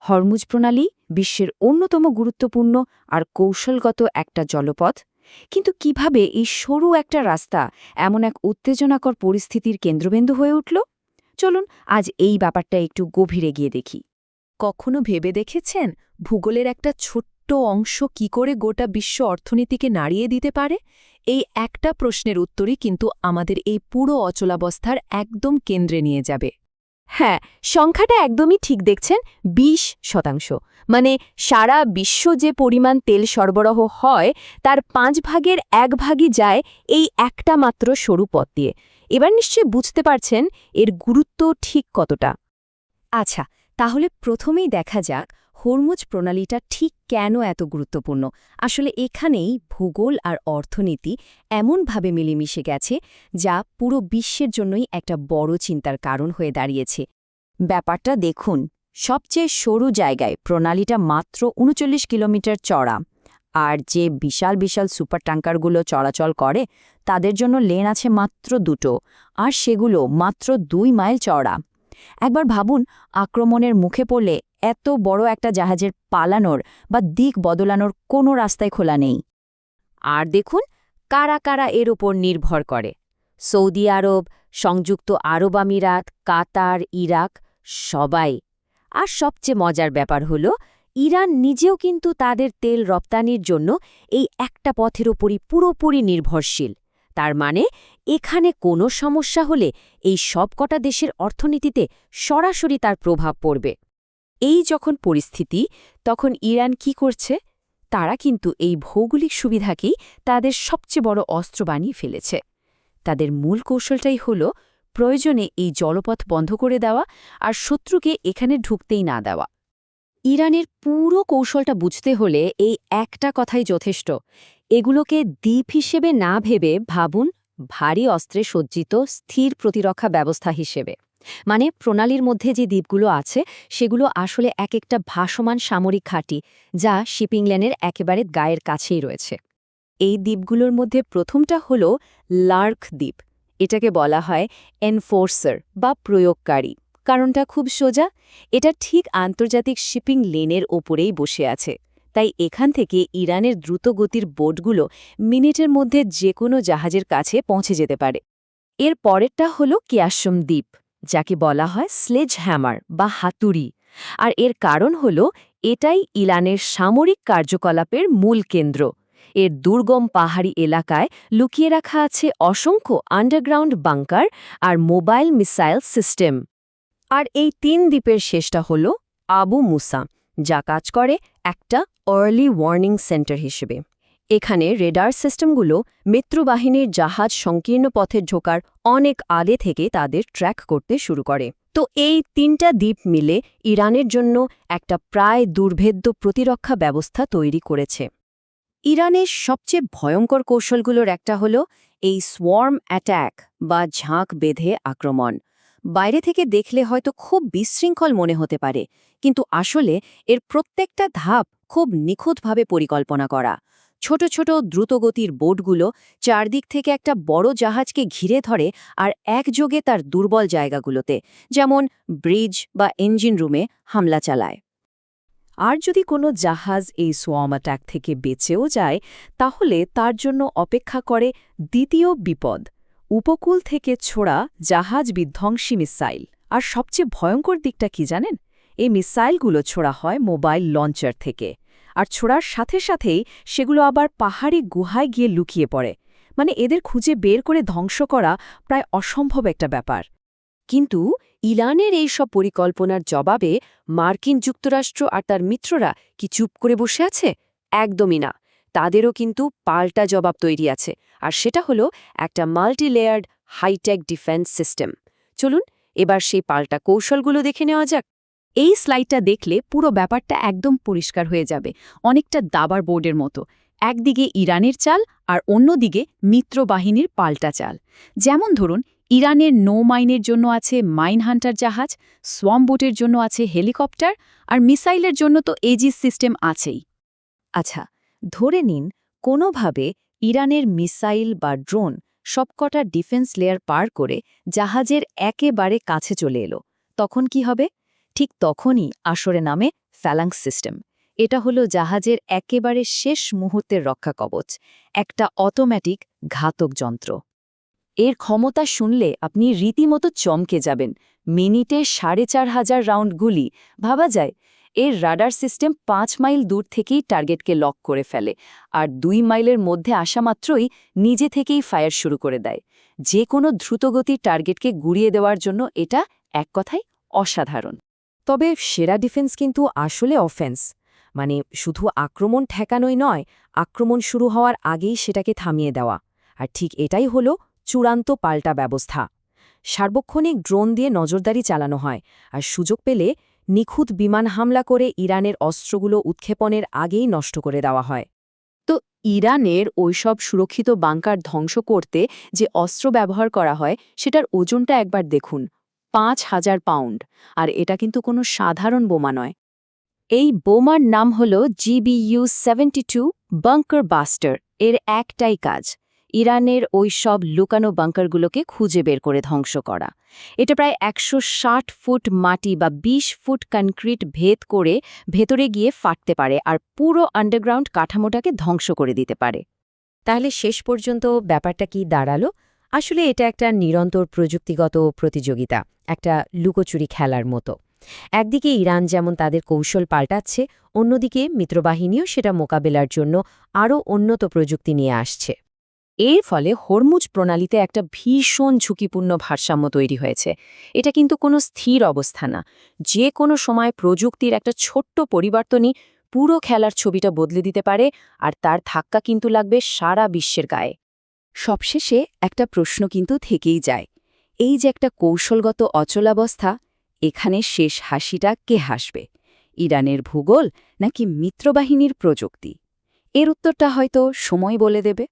Hormuz প্রণালী বিশ্বের অন্যতম গুরুত্বপূর্ণ আর কৌশলগত একটা জলপথ, কিন্তু কিভাবে এই সরু একটা রাস্তা এমন এক উত্তেজনাকর পরিস্থিতির কেন্দ্রবিন্দু হয়ে উঠল? চলুন আজ এই ব্যাপারটা একটু গভীরে গিয়ে দেখি। কখনো ভেবে দেখেছেন ভূগোলের একটা ছোট্ট অংশ কি করে গোটা বিশ্ব অর্থনীতিকে নাড়িয়ে দিতে পারে? এই একটা প্রশ্নের উত্তরই কিন্তু আমাদের এই পুরো অচলাবস্থার একদম কেন্দ্রে নিয়ে যাবে। হ্যাঁ, সংখ্যাটা একদমই ঠিক দেখছেন, 20%। মানে সারা বিশ্ব যে পরিমাণ তেল সরবরাহ হয় তার 5 ভাগের 1 ভাগই যায় এই একটা মাত্র সরু পথ দিয়ে। এবার নিশ্চয়ই বুঝতে পারছেন এর গুরুত্ব ঠিক কতটা। আচ্ছা, তাহলে প্রথমেই দেখা যাক হরমুজ প্রণালীটা ঠিক কেন এত গুরুত্বপূর্ণ। আসলে এখানেই ভূগোল আর অর্থনীতি এমনভাবে মিলেমিশে গেছে যা পুরো বিশ্বের জন্যই একটা বড় চিন্তার কারণ হয়ে দাঁড়িয়েছে। ব্যাপারটা দেখুন, সবচেয়ে সরু জায়গায় প্রণালীটা মাত্র 39 কিলোমিটার চড়া, আর যে বিশাল বিশাল সুপার ট্যাঙ্কারগুলো চলাচল করে তাদের জন্য লেন আছে মাত্র 2টো, আর সেগুলো মাত্র 2 মাইল চওড়া। একবার ভাবুন, আক্রমণের মুখে পড়লে এত বড় একটা জাহাজের পালানোর বা দিক বদলানোর কোনো রাস্তায় খোলা নেই। আর দেখুন কারা কারা এর ওপর নির্ভর করে। সৌদি আরব, সংযুক্ত আরব আমিরাত, কাতার, ইরাক, সবাই। আর সবচেয়ে মজার ব্যাপার হলো ইরান নিজেও কিন্তু তাদের তেল রপ্তানির জন্য এই একটা পথের ওপরই পুরোপুরি নির্ভরশীল। তার মানে এখানে কোনো সমস্যা হলে এই সবকটা দেশের অর্থনীতিতে সরাসরি তার প্রভাব পড়বে। এই যখন পরিস্থিতি, তখন ইরান কি করছে? তারা কিন্তু এই ভৌগোলিক সুবিধাকেই তাদের সবচেয়ে বড় অস্ত্র বানিয়ে ফেলেছে। তাদের মূল কৌশলটাই হল প্রয়োজনে এই জলপথ বন্ধ করে দেওয়া আর শত্রুকে এখানে ঢুকতেই না দেওয়া। ইরানের পুরো কৌশলটা বুঝতে হলে এই একটা কথাই যথেষ্ট। এগুলোকে দ্বীপ হিসেবে না ভেবে ভাবুন ভারী অস্ত্রে সজ্জিত স্থির প্রতিরক্ষা ব্যবস্থা হিসেবে। মানে প্রণালীর মধ্যে যে দ্বীপগুলো আছে সেগুলো আসলে এক একটা ভাসমান সামরিক ঘাঁটি, যা শিপিং লেনের একেবারে গায়ের কাছেই রয়েছে। এই দ্বীপগুলোর মধ্যে প্রথমটা হল লার্ক দ্বীপ। এটাকে বলা হয় এনফোর্সার বা প্রয়োগকারী। কারণটা খুব সোজা, এটা ঠিক আন্তর্জাতিক শিপিং লেনের ওপরেই বসে আছে। তাই এখান থেকে ইরানের দ্রুতগতির বোটগুলো মিনিটের মধ্যে যে কোনো জাহাজের কাছে পৌঁছে যেতে পারে। এর পরেরটা হল কিয়াসম দ্বীপ, যাকে বলা হয় স্লেজ হ্যামার বা হাতুড়ি। আর এর কারণ হল এটাই ইরানের সামরিক কার্যকলাপের মূল কেন্দ্র। এর দুর্গম পাহাড়ি এলাকায় লুকিয়ে রাখা আছে অসংখ্য আন্ডারগ্রাউন্ড বাংকার আর মোবাইল মিসাইল সিস্টেম। আর এই 3 দ্বীপের শেষটা হল আবু মুসা, যা কাজ করে একটা আর্লি ওয়ার্নিং সেন্টার হিসেবে। এখানে রেডার সিস্টেমগুলো মিত্রবাহিনীর জাহাজ সংকীর্ণ পথে ঢোকার অনেক আগে থেকে তাদের ট্র্যাক করতে শুরু করে। তো এই 3টা দ্বীপ মিলে ইরানের জন্য একটা প্রায় দুর্ভেদ্য প্রতিরক্ষা ব্যবস্থা তৈরি করেছে। ইরানের সবচেয়ে ভয়ঙ্কর কৌশলগুলোর একটা হল এই সোয়ার্ম অ্যাট্যাক বা ঝাঁক বেঁধে আক্রমণ। বাইরে থেকে দেখলে হয়তো খুব বিশৃঙ্খল মনে হতে পারে, কিন্তু আসলে এর প্রত্যেকটা ধাপ খুব নিখুঁতভাবে পরিকল্পনা করা। ছোট ছোট দ্রুতগতির বোটগুলো চারদিক থেকে একটা বড় জাহাজকে ঘিরে ধরে আর একযোগে তার দুর্বল জায়গাগুলোতে, যেমন ব্রিজ বা ইঞ্জিন রুমে হামলা চালায়। আর যদি কোনো জাহাজ এই সোয়ার্ম অ্যাটাক থেকে বেঁচেও যায়, তাহলে তার জন্য অপেক্ষা করে দ্বিতীয় বিপদ, উপকূল থেকে ছোড়া জাহাজ বিধ্বংসী মিসাইল। আর সবচেয়ে ভয়ঙ্কর দিকটা কি জানেন? এই মিসাইলগুলো ছোড়া হয় মোবাইল লঞ্চার থেকে, আর ছোড়ার সাথে সাথেই সেগুলো আবার পাহাড়ি গুহায় গিয়ে লুকিয়ে পড়ে। মানে এদের খুঁজে বের করে ধ্বংস করা প্রায় অসম্ভব একটা ব্যাপার। কিন্তু ইরানের এই সব পরিকল্পনার জবাবে মার্কিন যুক্তরাষ্ট্র আর তার মিত্ররা কি চুপ করে বসে আছে? একদমই না। তাদেরও কিন্তু পাল্টা জবাব তৈরি আছে, আর সেটা হলো একটা মাল্টি-লেয়ার্ড হাইটেক ডিফেন্স সিস্টেম। চলুন এবার সেই পাল্টা কৌশলগুলো দেখে নেওয়া যাক। এই স্লাইডটা দেখলে পুরো ব্যাপারটা একদম পরিষ্কার হয়ে যাবে, অনেকটা দাবার বোর্ডের মতো। একদিকে ইরানের চাল আর অন্যদিকে মিত্রবাহিনীর পাল্টা চাল। যেমন ধরুন, ইরানের নো মাইনের জন্য আছে মাইন হান্টার জাহাজ, সোয়ার্ম বোটের জন্য আছে হেলিকপ্টার, আর মিসাইলের জন্য তো এজিস সিস্টেম আছেই। আচ্ছা, ধরে নিন কোনোভাবে ইরানের মিসাইল বা ড্রোন সবকটা ডিফেন্স লেয়ার পার করে জাহাজের একেবারে কাছে চলে এলো, তখন কি হবে? ঠিক তখনই আসরে নামে ফ্যালাংস সিস্টেম। এটা হলো জাহাজের একেবারে শেষ মুহূর্তের রক্ষা কবচ, একটা অটোমেটিক ঘাতক যন্ত্র। এর ক্ষমতা শুনলে আপনি রীতিমতো চমকে যাবেন। মিনিটে ৪,৫০০ রাউন্ড গুলি, ভাবা যায়। এর রাডার সিস্টেম ৫ মাইল দূর থেকেই টার্গেটকে লক করে ফেলে, আর ২ মাইলের মধ্যে আসা মাত্রই নিজে থেকেই ফায়ার শুরু করে দেয়। যে কোনো দ্রুতগতির টার্গেটকে গুড়িয়ে দেওয়ার জন্য এটা এক কথায় অসাধারণ। তবে সেরা ডিফেন্স কিন্তু আসলে অফেন্স, মানে শুধু আক্রমণ ঠেকানোই নয়, আক্রমণ শুরু হওয়ার আগেই সেটাকে থামিয়ে দেওয়া। আর ঠিক এটাই হলো চূড়ান্ত পাল্টা ব্যবস্থা। সার্বক্ষণিক ড্রোন দিয়ে নজরদারি চালানো হয়, আর সুযোগ পেলে নিখুঁত বিমান হামলা করে ইরানের অস্ত্রগুলো উৎক্ষেপণের আগেই নষ্ট করে দেওয়া হয়। তো ইরানের ওইসব সুরক্ষিত বাংকার ধ্বংস করতে যে অস্ত্র ব্যবহার করা হয় সেটার ওজনটা একবার দেখুন, ৫,০০০ পাউন্ড। আর এটা কিন্তু কোনো সাধারণ বোমা নয়। এই বোমার নাম হল GBU-72 বাংকার বাস্টার। এর একটাই কাজ, ইরানের ওই সব লুকানো বাংকারগুলোকে খুঁজে বের করে ধ্বংস করা। এটা প্রায় ১৬০ ফুট মাটি বা ২০ ফুট কনক্রিট ভেদ করে ভেতরে গিয়ে ফাটতে পারে, আর পুরো আন্ডারগ্রাউন্ড কাঠামোটাকে ধ্বংস করে দিতে পারে। তাহলে শেষ পর্যন্ত ব্যাপারটা কি দাঁড়ালো? আসলে এটা একটা নিরন্তর প্রযুক্তিগত প্রতিযোগিতা, একটা লুকোচুরি খেলার মতো। একদিকে ইরান যেমন তাদের কৌশল পাল্টাচ্ছে, অন্যদিকে মিত্রবাহিনীও সেটা মোকাবেলার জন্য আরও উন্নত প্রযুক্তি নিয়ে আসছে। এর ফলে হরমুজ প্রণালীতে একটা ভীষণ ঝুঁকিপূর্ণ ভারসাম্য তৈরি হয়েছে। এটা কিন্তু কোনো স্থির অবস্থা না। যে কোনো সময় প্রযুক্তির একটা ছোট্ট পরিবর্তনই পুরো খেলার ছবিটা বদলে দিতে পারে, আর তার ধাক্কা কিন্তু লাগবে সারা বিশ্বের গায়ে। সবশেষে একটা প্রশ্ন কিন্তু থেকেই যায়, এই যে একটা কৌশলগত অচলাবস্থা, এখানে শেষ হাসিটা কে হাসবে? ইরানের ভূগোল নাকি মিত্রবাহিনীর প্রযুক্তি? এর উত্তরটা হয়তো সময় বলে দেবে।